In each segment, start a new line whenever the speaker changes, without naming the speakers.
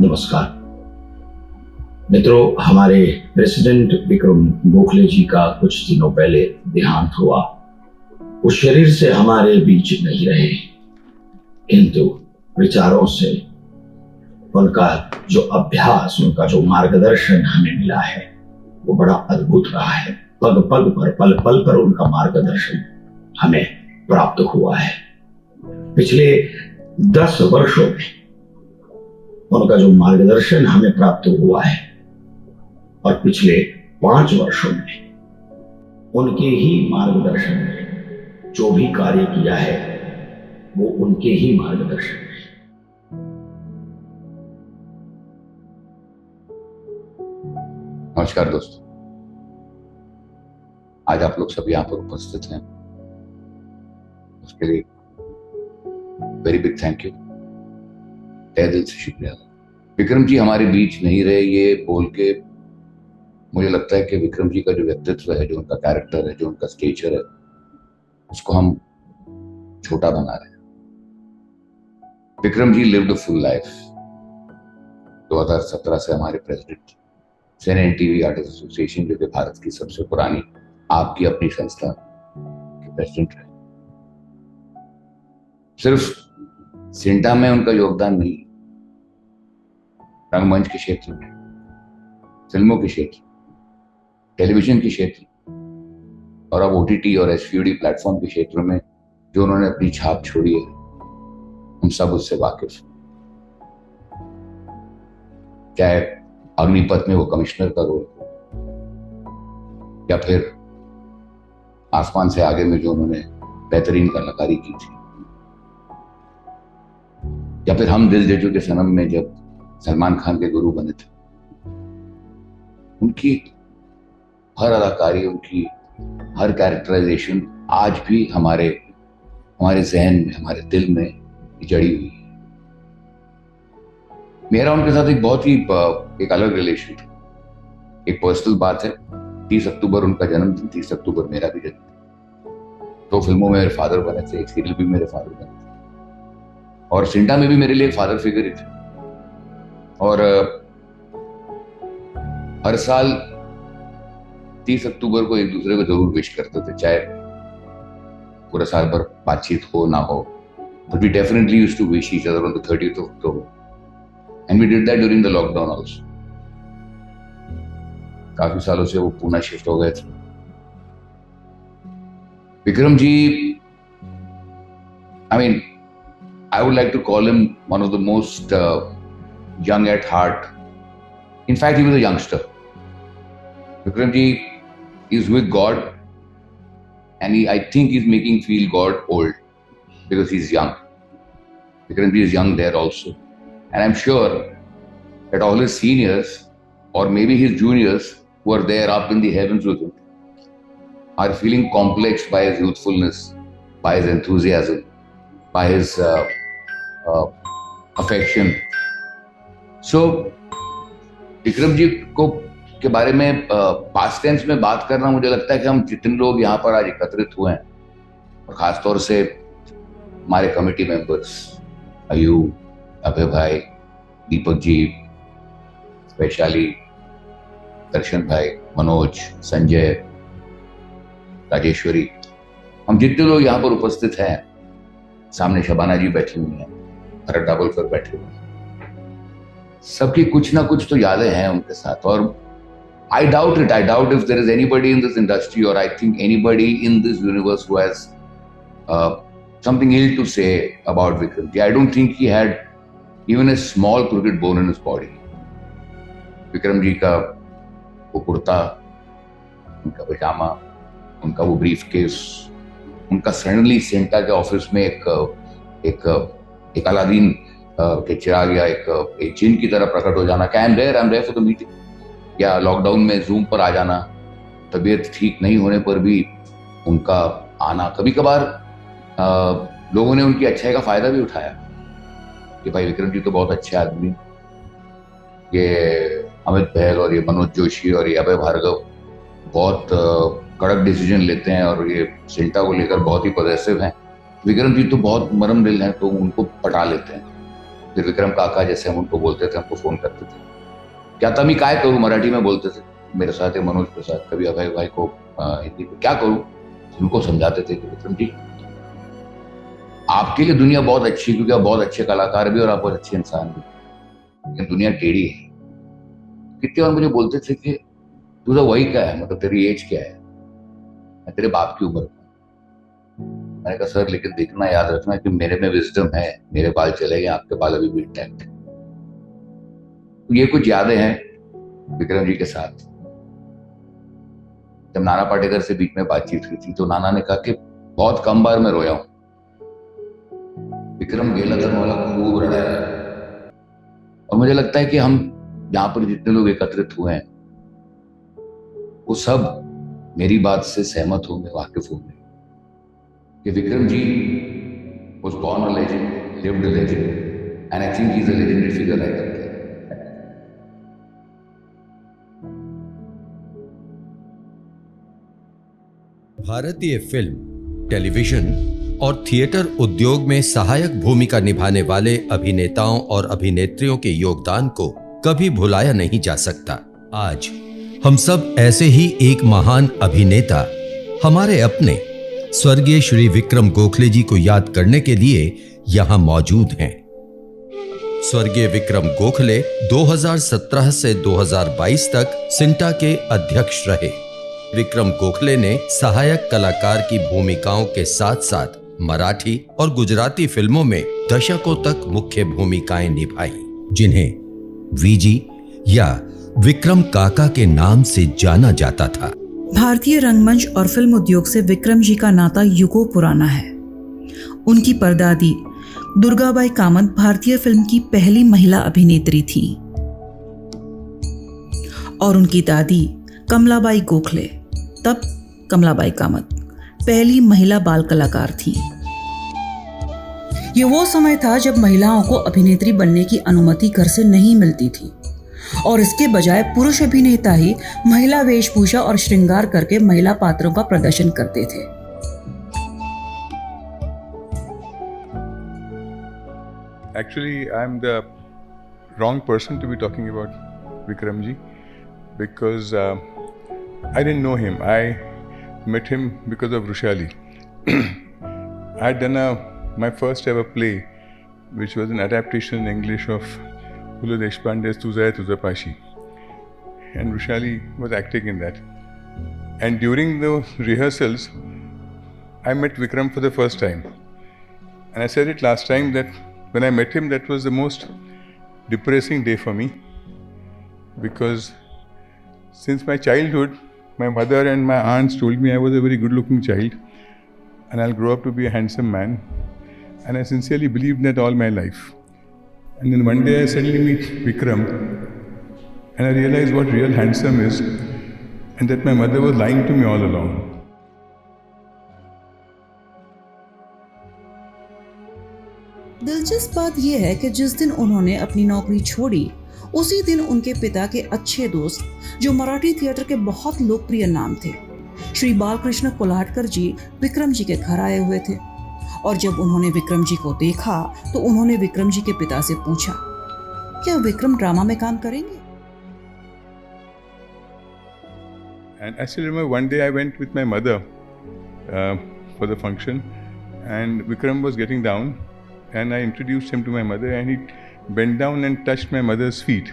नमस्कार मित्रों, हमारे प्रेसिडेंट विक्रम गोखले जी का कुछ दिनों पहले देहांत हुआ। वो शरीर से हमारे बीच नहीं रहे, किंतु विचारों से उनका जो अभ्यास, उनका जो मार्गदर्शन हमें मिला है वो बड़ा अद्भुत रहा है। पग पग पर, पल पल पर उनका मार्गदर्शन हमें प्राप्त हुआ है। पिछले 10 वर्षों में उनका जो मार्गदर्शन हमें प्राप्त हुआ है और पिछले 5 वर्षों में उनके ही मार्गदर्शन में जो भी कार्य किया है वो उनके ही मार्गदर्शन में।
नमस्कार दोस्तों, आज आप लोग सब यहाँ पर उपस्थित हैं, उसके लिए वेरी बिग थैंक यू, तहे दिल से शुक्रिया। विक्रम जी हमारे बीच नहीं रहे ये बोल के मुझे लगता है कि विक्रम जी का जो व्यक्तित्व है, जो उनका कैरेक्टर है, जो उनका स्टेचर है, उसको हम छोटा बना रहे हैं। Vikram ji lived a full life. 2017 से हमारे president, cine and TV artist association, जो कि भारत की सबसे पुरानी आपकी अपनी संस्था के प्रेसिडेंट रहे। सिर्फ सिंटा में उनका योगदान नहीं, रंगमंच के क्षेत्र में, फिल्मों के क्षेत्र, टेलीविजन के क्षेत्र और अब ओटीटी और एसवीओडी प्लेटफॉर्म के क्षेत्र में जो उन्होंने अपनी छाप छोड़ी है, हम सब उससे वाकिफ। चाहे अग्निपथ में वो कमिश्नर का रोल या फिर आसमान से आगे में जो उन्होंने बेहतरीन कलाकारी की थी, या फिर हम दिल दे चुके सनम में जब सलमान खान के गुरु बने थे, उनकी हर अदाकारी, उनकी हर कैरेक्टराइजेशन आज भी हमारे जहन में, हमारे दिल में जड़ी हुई है। मेरा उनके साथ एक बहुत ही एक अलग रिलेशन था, एक पर्सनल बात है। 30 अक्टूबर उनका जन्मदिन, 30 अक्टूबर मेरा भी जन्मदिन। 2 फिल्मों में मेरे फादर बने थे, एक सीरियल भी मेरे फादर बने थे, और सिंटा में भी मेरे लिए एक फादर फिगर ही थे। और हर साल 30 अक्टूबर को एक दूसरे को जरूर विश करते थे, चाहे पूरा साल भर बातचीत हो ना हो, but we definitely used to wish each other on the 30th of October, and we did that during the lockdown also. काफी सालों से वो पूना शिफ्ट हो गए थे। Vikram ji, I mean, I would like to call him one of the most young at heart. In fact, he was a youngster. Vikram ji is with God, and I think he's making feel God old because he's young. Vikram ji is young there also, and I'm sure that all his seniors or maybe his juniors who are there up in the heavens with him are feeling complexed by his youthfulness, by his enthusiasm, by his affection. So Vikram ji को के बारे में past tense में बात करना, मुझे लगता है कि हम जितने लोग यहाँ पर आज एकत्रित हुए हैं, और खासतौर से हमारे कमेटी मेंबर्स अयूब, अभय भाई, दीपक जी, वैशाली, दर्शन भाई, मनोज, संजय, राजेश्वरी, हम जितने लोग यहाँ पर उपस्थित हैं, सामने शबाना जी बैठी हुई हैं, भरत डाबलकर बैठे हुए हैं, सबकी कुछ ना कुछ तो यादें हैं उनके साथ। और I doubt if there is anybody in this industry, or I think anybody in this universe who has something ill to say about Vikram ji. I don't think he had even a small crooked bone in his body. Vikram ji का वो कुर्ता, उनका पजामा, उनका वो brief case, उनका suddenly Santa के office में एक Aladdin के चिराग या एक जिन की तरह प्रकट हो जाना, I am there for the meeting, या लॉकडाउन में जूम पर आ जाना, तबीयत ठीक नहीं होने पर भी उनका आना। कभी कभार लोगों ने उनकी अच्छाई का फायदा भी उठाया कि भाई विक्रम जी तो बहुत अच्छे आदमी, ये अमित बहल और ये मनोज जोशी और ये अभय भार्गव बहुत कड़क डिसीजन लेते हैं और ये सिंटा को लेकर बहुत ही पॉजिटिव हैं, विक्रम जी तो बहुत मरम दिल हैं, तो उनको पटा लेते हैं। फिर विक्रम काका जैसे हम उनको बोलते थे, हमको फोन करते थे, क्या तमी काय करूं, मराठी में बोलते थे मेरे साथ है मनोज प्रसाद, कभी अभय भाई को हिंदी में क्या करूं। उनको समझाते थे कि विक्रम जी आपके लिए दुनिया बहुत अच्छी, क्योंकि आप बहुत अच्छे कलाकार भी और आप बहुत अच्छे इंसान भी, लेकिन दुनिया टेढ़ी है। कितने बार मुझे बोलते थे कि तू तो वही क्या है, मतलब तेरी एज क्या है, मैं तेरे बाप की उम्र का। मैंने कहा सर लेकिन देखना, याद रखना कि मेरे में विजडम है, मेरे बाल चले गए, आपके बाल अभी भी इंटैक्ट है। तो ये कुछ यादें हैं विक्रम जी के साथ। जब नाना पाटेकर से बीच में बातचीत हुई थी तो नाना ने कहा कि बहुत कम बार मैं रोया हूं, विक्रम गेला तर मला खूब रड़ाया। और मुझे लगता है कि हम यहाँ पर जितने लोग एकत्रित हुए हैं वो सब मेरी बात से सहमत होंगे, वाकिफ होंगे कि Vikram ji was born a legend, lived a legend, and I think he's a legendary figure right up there.
भारतीय फिल्म, टेलीविजन और थिएटर उद्योग में सहायक भूमिका निभाने वाले अभिनेताओं और अभिनेत्रियों के योगदान को कभी भुलाया नहीं जा सकता। आज हम सब ऐसे ही एक महान अभिनेता, हमारे अपने स्वर्गीय श्री विक्रम गोखले जी को याद करने के लिए यहां मौजूद हैं। स्वर्गीय विक्रम गोखले 2017 से 2022 तक सिंटा के अध्यक्ष रहे। विक्रम गोखले ने सहायक कलाकार की भूमिकाओं के साथ साथ मराठी और गुजराती फिल्मों में दशकों तक मुख्य भूमिकाएं निभाई, जिन्हें वीजी या विक्रम काका के नाम से जाना जाता था।
भारतीय रंगमंच और फिल्म उद्योग से विक्रम जी का नाता युगों पुराना है। उनकी परदादी दुर्गाबाई कामत भारतीय फिल्म की पहली महिला अभिनेत्री थी और उनकी दादी कमलाबाई गोखले, तब कमलाबाई कामत, पहली महिला बाल कलाकार थी। ये वो समय था जब महिलाओं को अभिनेत्री बनने की अनुमति घर से नहीं मिलती थी और इसके बजाय पुरुष अभिनेता ही महिला वेशभूषा और श्रृंगार करके महिला पात्रों का प्रदर्शन करते थे।
Actually, I'm the wrong person to be talking about Vikram ji because I didn't know him. I met him because of Rushali. I had done my first ever play, which was an adaptation in English of Ulu Deshpande's Tuzaya Tuzapashi, and Rushali was acting in that. And during the rehearsals, I met Vikram for the first time. And I said it last time that when I met him, that was the most depressing day for me, because since my childhood, my mother and my aunts told me I was a very good-looking child and I'll grow up to be a handsome man, and I sincerely believed that all my life. And then one day I suddenly meet Vikram and I realized what real handsome is, and that my mother was lying to me all along.
दिलचस्प बात यह है कि जिस दिन उन्होंने अपनी नौकरी छोड़ी, उसी दिन उनके पिता के अच्छे दोस्त, जो मराठी थिएटर के बहुत लोकप्रिय नाम थे, श्री बालकृष्ण कोल्हटकर जी विक्रम जी के घर आए हुए थे। और जब उन्होंने विक्रम जी को देखा तो उन्होंने विक्रम जी के पिता से पूछा, क्या विक्रम ड्रामा में काम करेंगे?
And I still remember one day I went with my mother for the function, and Vikram was getting down, and I introduced him to my mother, and he bent down and touched my mother's feet.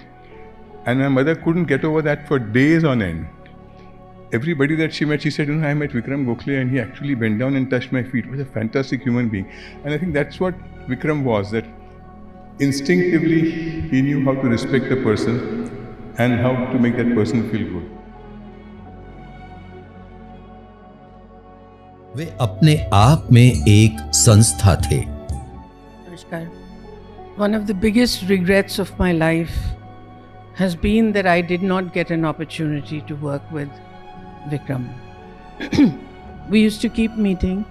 And my mother couldn't get over that for days on end. Everybody that she met, she said, I met Vikram Gokhale and he actually bent down and touched my feet. He was a fantastic human being. And I think that's what Vikram was, that instinctively he knew how to respect a person and how to make that person feel good.
वे अपने आप में एक संस्था थे।
Namaskar. One of the biggest regrets of my life has been that I did not get an opportunity to work with Vikram. We used to keep meeting,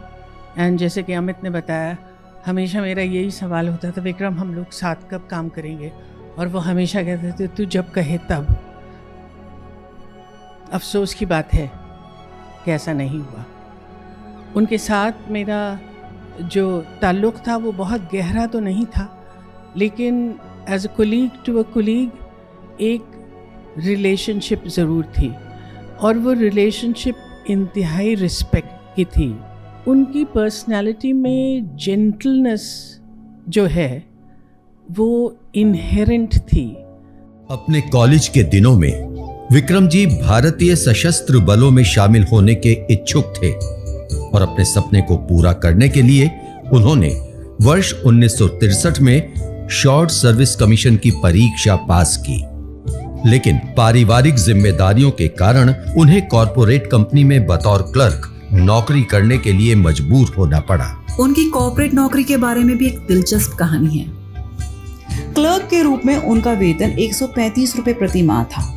and जैसे कि अमित ने बताया, हमेशा मेरा यही सवाल होता था, विक्रम हम लोग साथ कब काम करेंगे? और वो हमेशा कहते थे तू जब कहे तब। अफसोस की बात है कि ऐसा नहीं हुआ। उनके साथ मेरा जो ताल्लुक़ था वो बहुत गहरा तो नहीं था, लेकिन as a colleague to a colleague एक रिलेशनशिप ज़रूर थी, और वो रिलेशनशिप इंतहाई रिस्पेक्ट की थी। उनकी पर्सनालिटी में जेंटलनेस जो है वो इनहेरेंट थी।
अपने कॉलेज के दिनों में विक्रम जी भारतीय सशस्त्र बलों में शामिल होने के इच्छुक थे और अपने सपने को पूरा करने के लिए उन्होंने वर्ष 1963 में शॉर्ट सर्विस कमीशन की परीक्षा पास की, लेकिन पारिवारिक जिम्मेदारियों के कारण उन्हें कॉरपोरेट कंपनी में बतौर क्लर्क नौकरी करने के लिए मजबूर होना पड़ा।
उनकी कॉर्पोरेट नौकरी के बारे में भी एक दिलचस्प कहानी है। क्लर्क के रूप में उनका वेतन 135 रुपए प्रति माह था,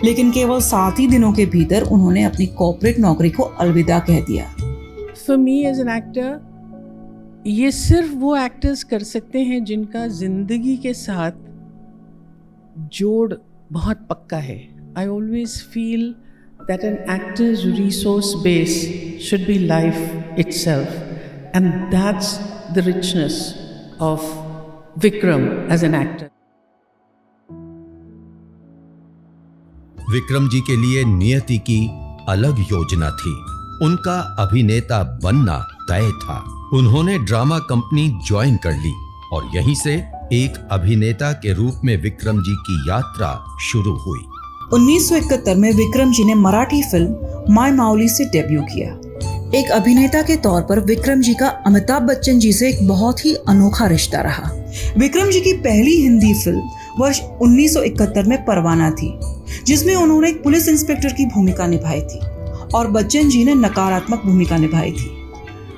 लेकिन केवल 7 ही दिनों के भीतर उन्होंने अपनी कॉर्पोरेट नौकरी को अलविदा कह दिया।
For me as an actor, ये सिर्फ वो एक्टर्स कर सकते हैं जिनका जिंदगी के साथ जोड़ बहुत पक्का है। I always feel that an actor's resource base should be life itself, and that's the richness of Vikram as an actor.
Vikram ji के लिए नियति की अलग योजना थी। उनका अभिनेता बनना तय था। उन्होंने ड्रामा कंपनी ज्वाइन कर ली और यहीं से एक अभिनेता के रूप में विक्रम जी की यात्रा शुरू हुई।
1971 में विक्रम जी ने मराठी फिल्म माय माऊली से डेब्यू किया। एक अभिनेता के तौर पर विक्रम जी का अमिताभ बच्चन जी से एक बहुत ही अनोखा रिश्ता रहा। विक्रम जी की पहली हिंदी फिल्म वर्ष 1971 में परवाना थी, जिसमें उन्होंने एक पुलिस इंस्पेक्टर की भूमिका निभाई थी और बच्चन जी ने नकारात्मक भूमिका निभाई थी।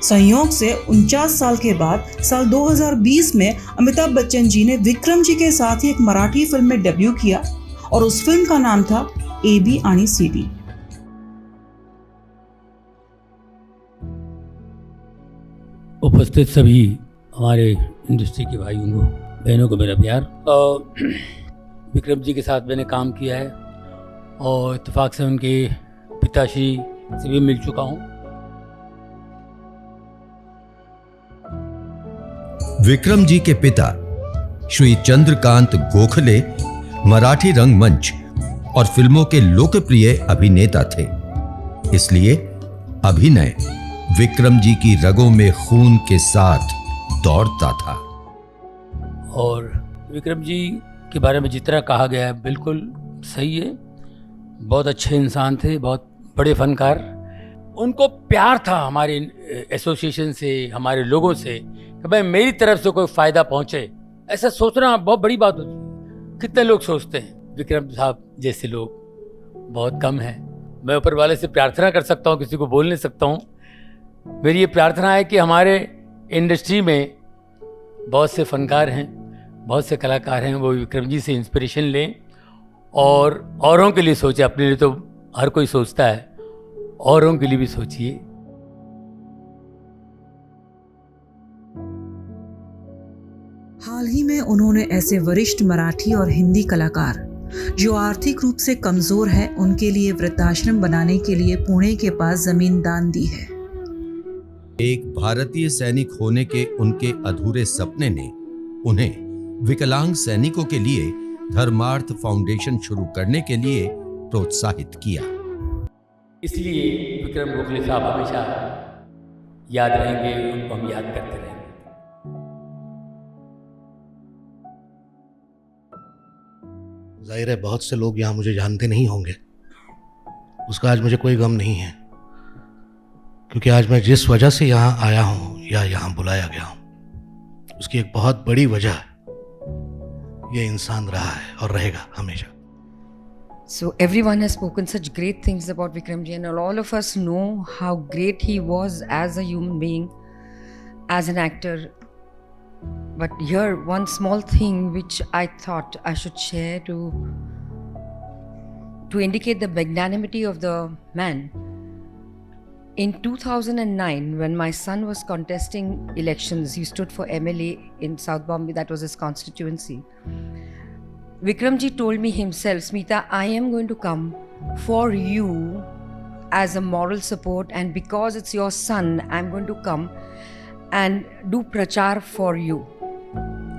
संयोग से 49 साल के बाद साल 2020 में अमिताभ बच्चन जी ने विक्रम जी के साथ ही एक मराठी फिल्म में डेब्यू किया और उस फिल्म का नाम था AB आणि CD।
उपस्थित सभी हमारे इंडस्ट्री के भाइयों को, बहनों को मेरा प्यार। विक्रम जी के साथ मैंने काम किया है और इत्तेफाक से उनके पिताश्री से भी मिल चुका हूँ।
विक्रम जी के पिता श्री चंद्रकांत गोखले मराठी रंगमंच और फिल्मों के लोकप्रिय अभिनेता थे, इसलिए अभिनय विक्रम जी की रगों में खून के साथ दौड़ता था।
और विक्रम जी के बारे में जितना कहा गया है बिल्कुल सही है। बहुत अच्छे इंसान थे, बहुत बड़े फनकार। उनको प्यार था हमारे एसोसिएशन से, हमारे लोगों से कि भाई मेरी तरफ से कोई फ़ायदा पहुँचे। ऐसा सोचना बहुत बड़ी बात होती है। कितने लोग सोचते हैं, विक्रम साहब जैसे लोग बहुत कम हैं। मैं ऊपर वाले से प्रार्थना कर सकता हूँ, किसी को बोल नहीं सकता हूँ। मेरी ये प्रार्थना है कि हमारे इंडस्ट्री में बहुत से फनकार हैं, बहुत से कलाकार हैं, वो विक्रम जी से इंस्पिरेशन लें और औरों के लिए सोचें। अपने लिए तो हर कोई सोचता है, औरों के लिए भी सोचिए।
हाल ही में उन्होंने ऐसे वरिष्ठ मराठी और हिंदी कलाकार जो आर्थिक रूप से कमजोर हैं, उनके लिए वृद्धाश्रम बनाने के लिए पुणे के पास जमीन दान दी है।
एक भारतीय सैनिक होने के उनके अधूरे सपने ने उन्हें विकलांग सैनिकों के लिए धर्मार्थ फाउंडेशन शुरू करने के लिए प्रोत्साहित किया।
इसलिए विक्रम गोखले साहब हमेशा याद रहेंगे, उनको हम याद करते रहेंगे।
जाहिर है बहुत से लोग यहाँ मुझे जानते नहीं होंगे, उसका आज मुझे कोई गम नहीं है, क्योंकि आज मैं जिस वजह से यहाँ आया हूँ या यहाँ बुलाया गया हूँ उसकी एक बहुत बड़ी वजह है। ये इंसान रहा है और रहेगा हमेशा।
So everyone has spoken such great things about Vikram ji, and all of us know how great he was as a human being, as an actor. But here, one small thing which I thought I should share to indicate the magnanimity of the man. In 2009, when my son was contesting elections, he stood for MLA in South Bombay, that was his constituency. Vikramji told me himself, Smita, I am going to come for you as a moral support, and because it's your son, I'm going to come and do prachar for you.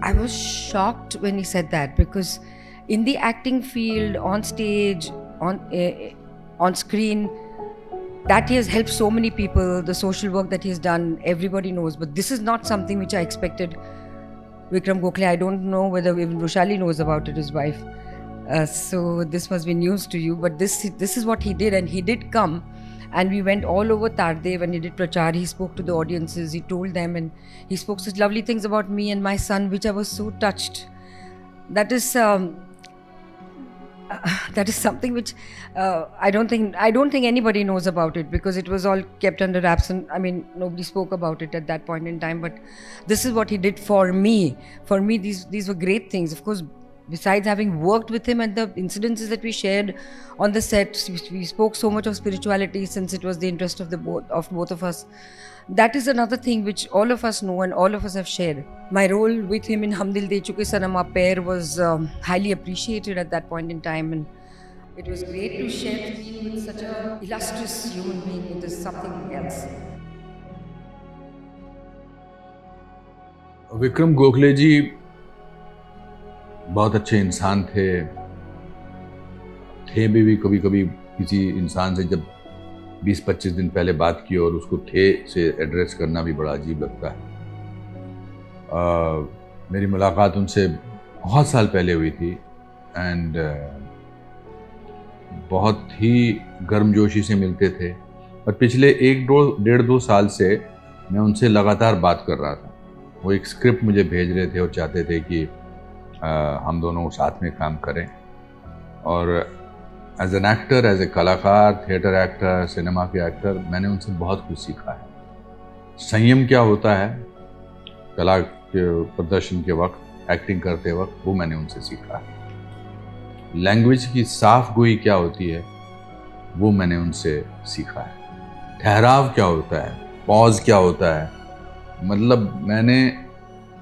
I was shocked when he said that, because in the acting field, on stage, on screen, that he has helped so many people, the social work that he has done, everybody knows. But this is not something which I expected Vikram Gokhale. I don't know whether even Roshali knows about it, his wife. So this must be news to you. But this is what he did, and he did come. And we went all over Tardev and he did prachar. He spoke to the audiences, he told them, and he spoke such lovely things about me and my son, which I was so touched. That is something which I don't think anybody knows about it, because it was all kept under wraps, and I mean, nobody spoke about it at that point in time. But this is what he did for me. For me, these were great things. Of course, besides having worked with him and the incidences that we shared on the set, we spoke so much of spirituality, since it was the interest of both of us. That is another thing which all of us know and all of us have shared. My role with him in Hum Dil De Chuke Sanam, our pair, was highly appreciated at that point in time, and it was great to share the screen with such an illustrious human being. It is something else.
Vikram Gokhale जी बहुत अच्छे इंसान थे भी कभी कभी किसी इंसान से जब 20-25 दिन पहले बात की और उसको थे से एड्रेस करना भी बड़ा अजीब लगता है। मेरी मुलाकात उनसे बहुत साल पहले हुई थी एंड बहुत ही गर्मजोशी से मिलते थे, और पिछले 1-1.5-2 साल से मैं उनसे लगातार बात कर रहा था। वो एक स्क्रिप्ट मुझे भेज रहे थे और चाहते थे कि हम दोनों साथ में काम करें, और as an actor, as a कलाकार, थिएटर एक्टर, सिनेमा के एक्टर, मैंने उनसे बहुत कुछ सीखा है। संयम क्या होता है कला के प्रदर्शन के वक्त, एक्टिंग करते वक्त, वो मैंने उनसे सीखा है। लैंग्वेज की साफ गोई क्या होती है, वो मैंने उनसे सीखा है। ठहराव क्या होता है, पॉज क्या होता है, मतलब मैंने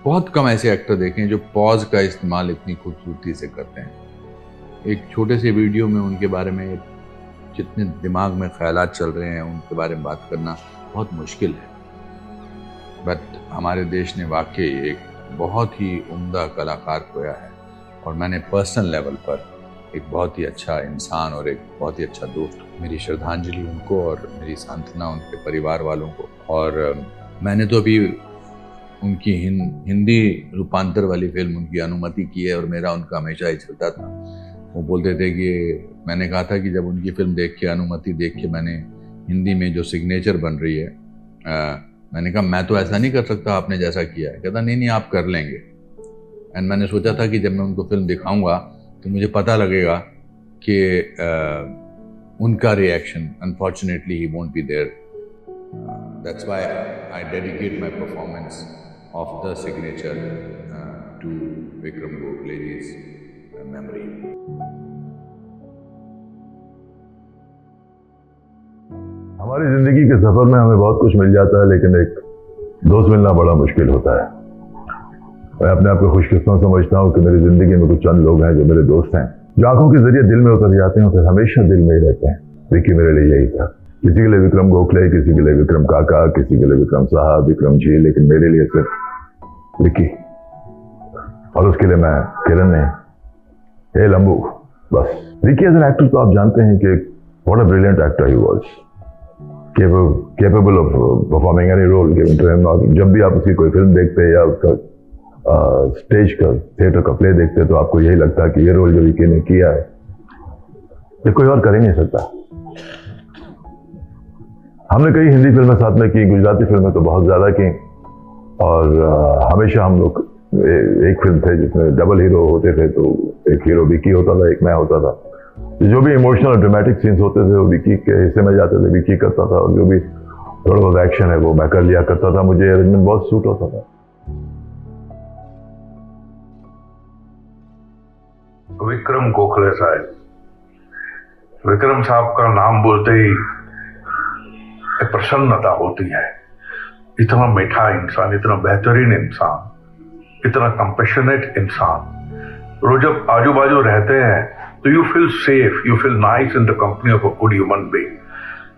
बहुत कम ऐसे एक्टर देखे हैं जो पॉज का इस्तेमाल इतनी खूबसूरती से करते हैं। एक छोटे से वीडियो में उनके बारे में जितने दिमाग में ख्यालात चल रहे हैं उनके बारे में बात करना बहुत मुश्किल है, बट हमारे देश ने वाकई एक बहुत ही उम्दा कलाकार खोया है, और मैंने पर्सनल लेवल पर एक बहुत ही अच्छा इंसान और एक बहुत ही अच्छा दोस्त। मेरी श्रद्धांजलि उनको और मेरी सांत्वना उनके परिवार वालों को। और मैंने तो अभी उनकी हिंदी रूपांतर वाली फिल्म उनकी अनुमति की है, और मेरा उनका हमेशा ही चलता था। वो बोलते थे कि मैंने कहा था कि जब उनकी फिल्म देख के, अनुमति देख के, मैंने हिंदी में जो सिग्नेचर बन रही है, मैंने कहा मैं तो ऐसा नहीं कर सकता आपने जैसा किया है। कहता नहीं आप कर लेंगे। एंड मैंने सोचा था कि जब मैं उनको फिल्म दिखाऊंगा तो मुझे पता लगेगा कि उनका reaction, unfortunately he won't be there. That's why I dedicate my performance of the signature to Vikram Gokhale ji's memory.
हमारी जिंदगी के सफर में हमें बहुत कुछ मिल जाता है, लेकिन एक दोस्त मिलना बड़ा मुश्किल होता है। मैं अपने आप को खुशकिस्मत समझता हूँ कि मेरी जिंदगी में कुछ चंद लोग हैं जो मेरे दोस्त हैं, जो आंखों के जरिए दिल में उतर जाते हैं और फिर हमेशा दिल में ही रहते हैं। विक्की मेरे लिए यही था। किसी के लिए विक्रम गोखले, किसी के लिए विक्रम काका, किसी के लिए विक्रम साहब, विक्रम जी, लेकिन मेरे लिए सिर्फ विक्की, और उसके लिए मैं किरण नहीं, हे लंबू, बस। विक्की एज एन एक्टर तो आप जानते हैं कि what a brilliant actor he was, capable of performing any role given to him. और जब भी आप उसकी कोई फिल्म देखते हैं या उसका स्टेज का, थिएटर का प्ले देखते हैं, तो आपको यही लगता है कि ये रोल जो विक्की ने किया है ये कोई और कर ही नहीं सकता। हमने कई हिंदी फिल्में साथ में की, गुजराती फिल्में तो बहुत ज़्यादा की, और हमेशा हम लोग एक फिल्म थे जिसमें डबल हीरो होते थे, तो एक हीरो विक्की होता था, एक मैं होता था। जो भी इमोशनल ड्रामेटिक सीन्स होते थे वो विक्की के हिस्से में जाते थे, विक्की करता था, और जो भी थोड़ा बहुत एक्शन है वो मैं कर लिया करता था। मुझे अरेंजमेंट बहुत सूट होता था।
विक्रम गोखले साहब, विक्रम साहब का नाम बोलते ही एक प्रसन्नता होती है। इतना मीठा इंसान, इतना बेहतरीन इंसान, इतना कंपैशनेट इंसान। रोज जब आजू बाजू रहते हैं तो you feel safe, you feel nice in the company of a good human being,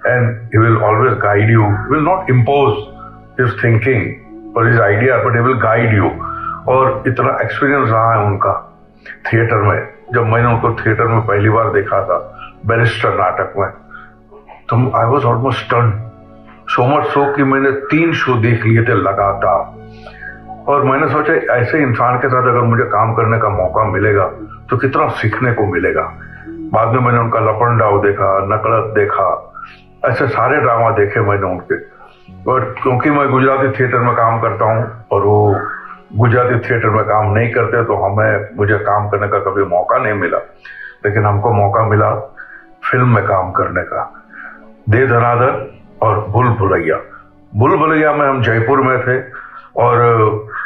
and he will always guide you, will not impose his thinking और his idea, but he will guide you. और इतना experience रहा है उनका theatre में। जब मैंने उनको थिएटर में पहली बार देखा था बैरिस्टर नाटक में, तो I was almost stunned, so much so कि मैंने 3 शो देख लिए थे लगातार। और मैंने सोचा ऐसे इंसान के साथ अगर मुझे काम करने का मौका मिलेगा तो कितना सीखने को मिलेगा। बाद में मैंने उनका लपंडाव देखा, नकड़त देखा, ऐसे सारे ड्रामा देखे मैंने उनके। और क्योंकि मैं गुजराती थिएटर में काम करता हूँ और वो गुजराती थिएटर में काम नहीं करते, तो मुझे काम करने का कभी मौका नहीं मिला। लेकिन हमको मौका मिला फिल्म में काम करने का, दे धनाधर और भूल भुलैया। भूल भुलैया में हम जयपुर में थे और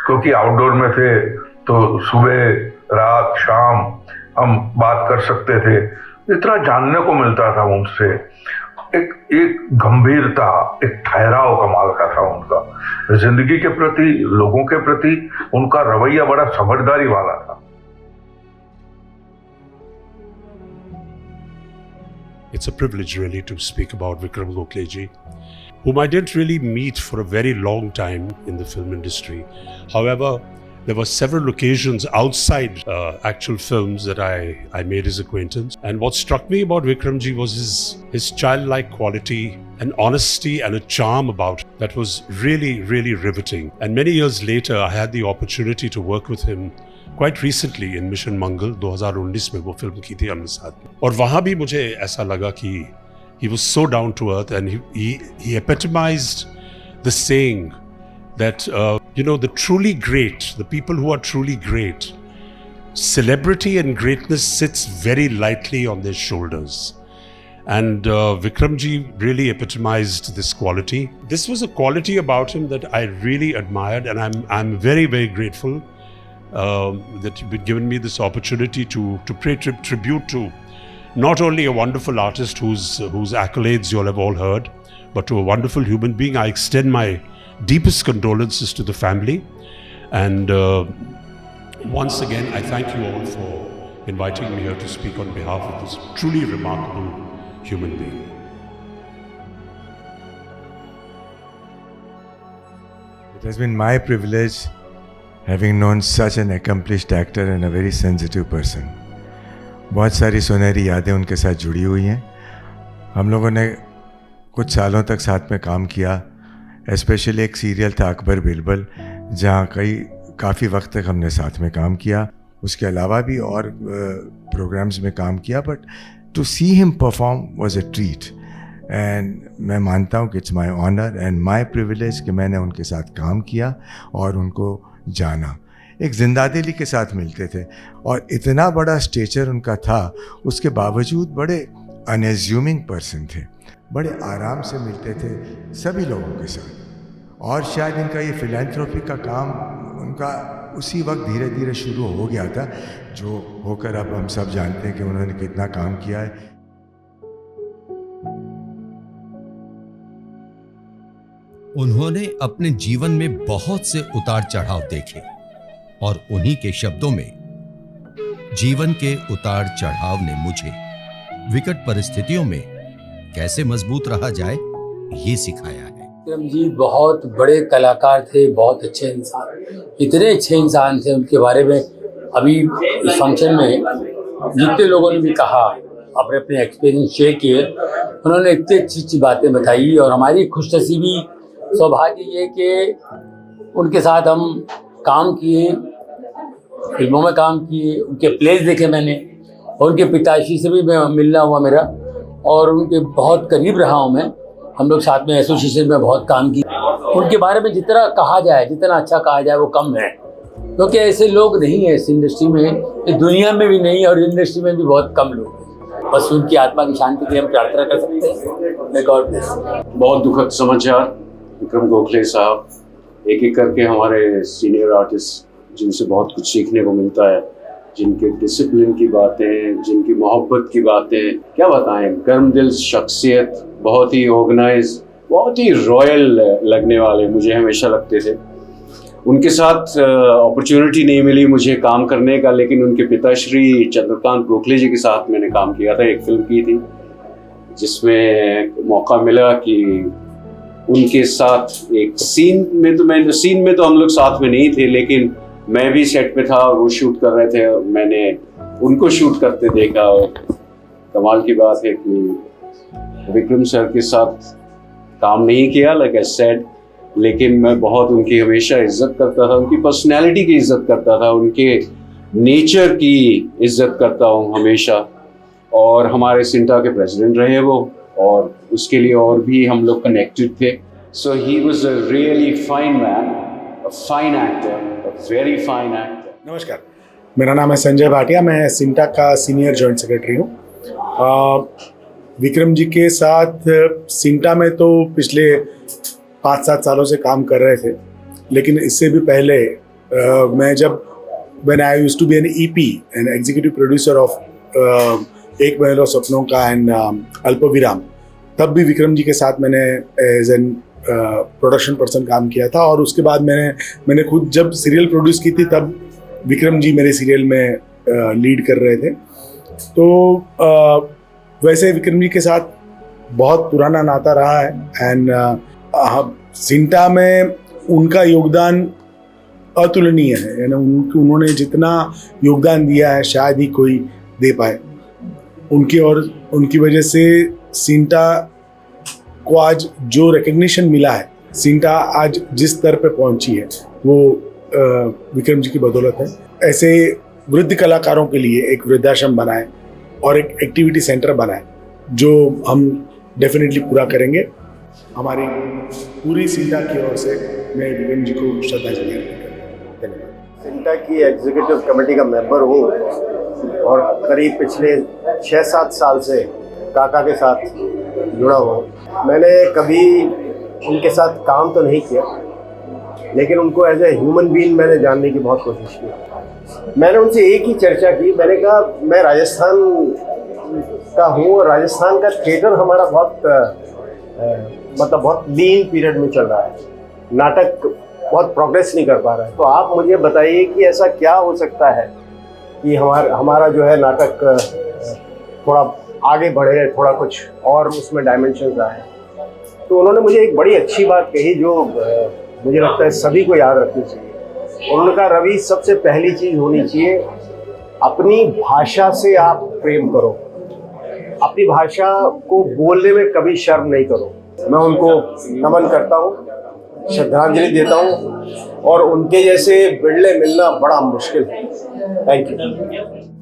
क्योंकि आउटडोर में थे तो सुबह रात शाम हम बात कर सकते थे, इतना जानने को मिलता था उनसे। एक गंभीरता, एक ठहराव कमाल का था उनका जिंदगी के प्रति, लोगों के प्रति उनका रवैया बड़ा समझदारी वाला था।
It's a privilege really to speak about Vikram Gokhale ji, whom I didn't really meet for a very long time in the film industry. However, there were several occasions outside actual films that I made his acquaintance. And what struck me about Vikram ji was his childlike quality, an honesty and a charm about it that was really, really riveting. And many years later, I had the opportunity to work with him quite recently in Mission Mangal 2019 में वो film की थी हमने साथ में। और वहाँ भी मुझे ऐसा लगा कि he was so down to earth and he epitomized the saying that the truly great, the people who are truly great, celebrity and greatness sits very lightly on their shoulders. And Vikram ji really epitomized this quality. This was a quality about him that I really admired, and I'm very, very grateful that you've been given me this opportunity to pay tribute to not only a wonderful artist whose accolades you all have all heard, but to a wonderful human being. I extend my deepest condolences to the family, and once again I thank you all for inviting me here to speak on behalf of this truly remarkable human being.
It has been my privilege having known such an accomplished actor and a very sensitive person. बहुत सारी सुनहरी यादें उनके साथ जुड़ी हुई हैं। हम लोगों ने कुछ सालों तक साथ में काम किया। स्पेशली एक सीरियल था अकबर बिरबल, जहाँ काफ़ी वक्त तक हमने साथ में काम किया। उसके अलावा भी और प्रोग्राम्स में काम किया, but to see him perform was a treat. And मैं मानता हूँ कि it's my honour and my privilege कि मैंने उनके साथ काम किया और उनको जाना। एक जिंदादिली के साथ मिलते थे और इतना बड़ा स्टेचर उनका था, उसके बावजूद बड़े अनएज्यूमिंग पर्सन थे, बड़े आराम से मिलते थे सभी लोगों के साथ। और शायद इनका ये फिलैंथ्रोपी का काम उनका उसी वक्त धीरे धीरे शुरू हो गया था, जो होकर अब हम सब जानते हैं कि उन्होंने कितना काम किया है।
उन्होंने अपने जीवन में बहुत से उतार चढ़ाव देखे और उन्हीं के शब्दों में, जीवन के उतार चढ़ाव ने मुझे विकट परिस्थितियों में कैसे मजबूत रहा जाए ये सिखाया है।
विक्रम जी बहुत बड़े कलाकार थे, बहुत अच्छे इंसान, इतने अच्छे इंसान थे उनके बारे में अभी इस फंक्शन में जितने लोगों ने भी कहा, अपने अपने एक्सपीरियंस शेयर किए, उन्होंने इतनी अच्छी अच्छी बातें बताई। और हमारी खुशनसीबी सौभाग्य ये कि उनके साथ हम काम किए, फिल्मों में काम किए, उनके प्लेस देखे मैंने, और उनके पिताश्री से भी मिलना हुआ मेरा, और उनके बहुत करीब रहा हूँ मैं। हम लोग साथ में एसोसिएशन में बहुत काम किया। उनके बारे में जितना कहा जाए, जितना अच्छा कहा जाए वो कम है, क्योंकि ऐसे लोग नहीं हैं इस इंडस्ट्री में, इस दुनिया में भी नहीं, और इंडस्ट्री में भी बहुत कम लोग हैं। बस उनकी आत्मा की शांति के लिए हम प्रार्थना कर सकते हैं। God bless.
बहुत दुखद समाचार, विक्रम गोखले साहब एक एक करके हमारे सीनियर आर्टिस्ट जिनसे बहुत कुछ सीखने को मिलता है, जिनके डिसिप्लिन की बातें, जिनकी मोहब्बत की बातें, क्या बताएं, गर्म दिल शख्सियत, बहुत ही ऑर्गेनाइज, बहुत ही रॉयल लगने वाले मुझे हमेशा लगते थे। उनके साथ अपॉर्चुनिटी नहीं मिली मुझे काम करने का, लेकिन उनके पिताश्री चंद्रकांत गोखले जी के साथ मैंने काम किया था, एक फिल्म की थी जिसमें मौका मिला कि उनके साथ एक सीन में तो हम लोग साथ में नहीं थे, लेकिन मैं भी सेट पे था और वो शूट कर रहे थे और मैंने उनको शूट करते देखा। और कमाल की बात है कि विक्रम सर के साथ काम नहीं किया लाइक आई सेड, लेकिन मैं बहुत उनकी हमेशा इज्जत करता था, उनकी पर्सनैलिटी की इज्जत करता था, उनके नेचर की इज्जत करता हूँ हमेशा। और हमारे सिंटा के प्रेसिडेंट रहे वो, और उसके लिए और भी हम लोग कनेक्टेड थे। So he was a really fine man, a fine actor, a very fine actor.
नमस्कार, मेरा नाम है संजय भाटिया, मैं सिंटा का सीनियर जॉइंट सेक्रेटरी हूँ। विक्रम जी के साथ सिंटा में तो पिछले 5-7 सालों से काम कर रहे थे, लेकिन इससे भी पहले मैं जब when I used to be an EP, an executive producer of एक महल और सपनों का एंड अल्पविराम, तब भी विक्रम जी के साथ मैंने एज एन प्रोडक्शन पर्सन काम किया था। और उसके बाद मैंने खुद जब सीरियल प्रोड्यूस की थी तब विक्रम जी मेरे सीरियल में लीड कर रहे थे। तो वैसे विक्रम जी के साथ बहुत पुराना नाता रहा है एंड सिंटा में उनका योगदान अतुलनीय है। यानी उन्होंने जितना योगदान दिया है शायद ही कोई दे पाए। उनकी वजह से सिंटा को आज जो रिकग्निशन मिला है, सिंटा आज जिस स्तर पे पहुंची है, वो विक्रम जी की बदौलत है। ऐसे वृद्ध कलाकारों के लिए एक वृद्धाश्रम बनाए और एक एक्टिविटी सेंटर बनाए, जो हम डेफिनेटली पूरा करेंगे। हमारी पूरी सिंटा की ओर से मैं विक्रम जी को श्रद्धांजलि अर्पित करता हूं। धन्यवाद।
सिंटा की एग्जीक्यूटिव कमेटी का मेंबर हूँ और करीब पिछले 6-7 साल से काका के साथ जुड़ा हुआ हूँ। मैंने कभी उनके साथ काम तो नहीं किया, लेकिन उनको एज ए ह्यूमन बीइंग मैंने जानने की बहुत कोशिश की। मैंने उनसे एक ही चर्चा की, मैंने कहा मैं राजस्थान का हूँ और राजस्थान का थिएटर हमारा बहुत लीन पीरियड में चल रहा है, नाटक बहुत प्रोग्रेस नहीं कर पा रहा है। तो आप मुझे बताइए कि ऐसा क्या हो सकता है कि हमारा जो है नाटक थोड़ा आगे बढ़े, थोड़ा कुछ और उसमें डायमेंशंस आए। तो उन्होंने मुझे एक बड़ी अच्छी बात कही जो मुझे लगता है सभी को याद रखनी चाहिए। उन्होंने कहा, रवि, सबसे पहली चीज़ होनी चाहिए, अपनी भाषा से आप प्रेम करो, अपनी भाषा को बोलने में कभी शर्म नहीं करो। मैं उनको नमन करता हूँ, श्रद्धांजलि देता हूँ, और उनके जैसे बिरले मिलना बड़ा मुश्किल है। Thank you.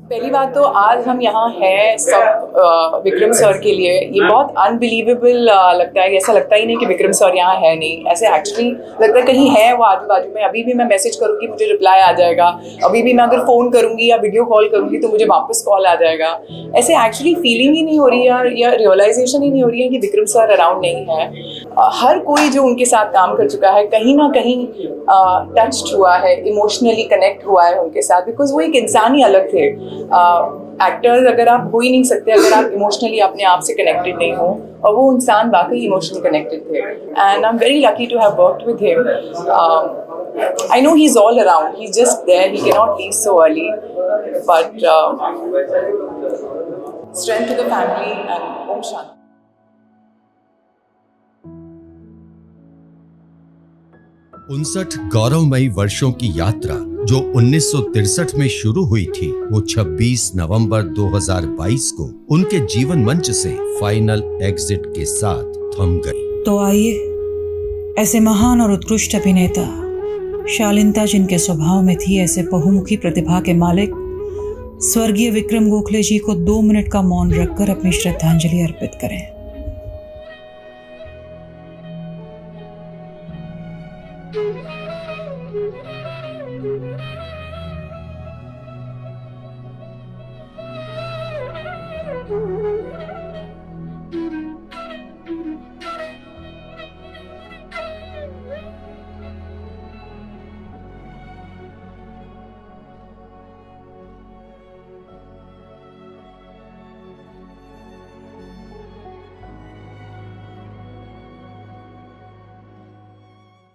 पहली बात तो आज हम यहाँ हैं सब विक्रम सर के लिए, ये बहुत अनबिलीवेबल लगता है। ऐसा लगता ही नहीं कि विक्रम सर यहाँ है नहीं, ऐसे एक्चुअली लगता है कहीं है वो आजू बाजू में। अभी भी मैं मैसेज करूँगी मुझे रिप्लाई आ जाएगा, अभी भी मैं अगर फ़ोन करूँगी या वीडियो कॉल करूँगी तो मुझे वापस कॉल आ जाएगा। ऐसे एक्चुअली फीलिंग ही नहीं हो रही है या रियलाइजेशन ही नहीं हो रही है कि विक्रम सर अराउंड नहीं है। हर कोई जो उनके साथ काम कर चुका है कहीं ना कहीं टच्ड हुआ है, इमोशनली कनेक्ट हुआ है उनके साथ, बिकॉज वो एक इंसान ही अलग थे। एक्टर्स अगर आप हो ही नहीं सकते अगर आप इमोशनली अपने आप से कनेक्टेड नहीं हो, और वो इंसान वाकई इमोशनली कनेक्टेड थे। And I am very lucky to have worked with him. I know he's all around, he's just there, he cannot leave so early, but strength to the family and Om Shanti.
उनसठ गौरवमयी वर्षों की यात्रा जो 1963 में शुरू हुई थी, वो 26 नवंबर 2022 को उनके जीवन मंच से फाइनल एग्जिट के साथ थम गई।
तो आइए, ऐसे महान और उत्कृष्ट अभिनेता शालीनता जिनके स्वभाव में थी, ऐसे बहुमुखी प्रतिभा के मालिक स्वर्गीय विक्रम गोखले जी को 2 मिनट का मौन रखकर अपनी श्रद्धांजलि अर्पित करें।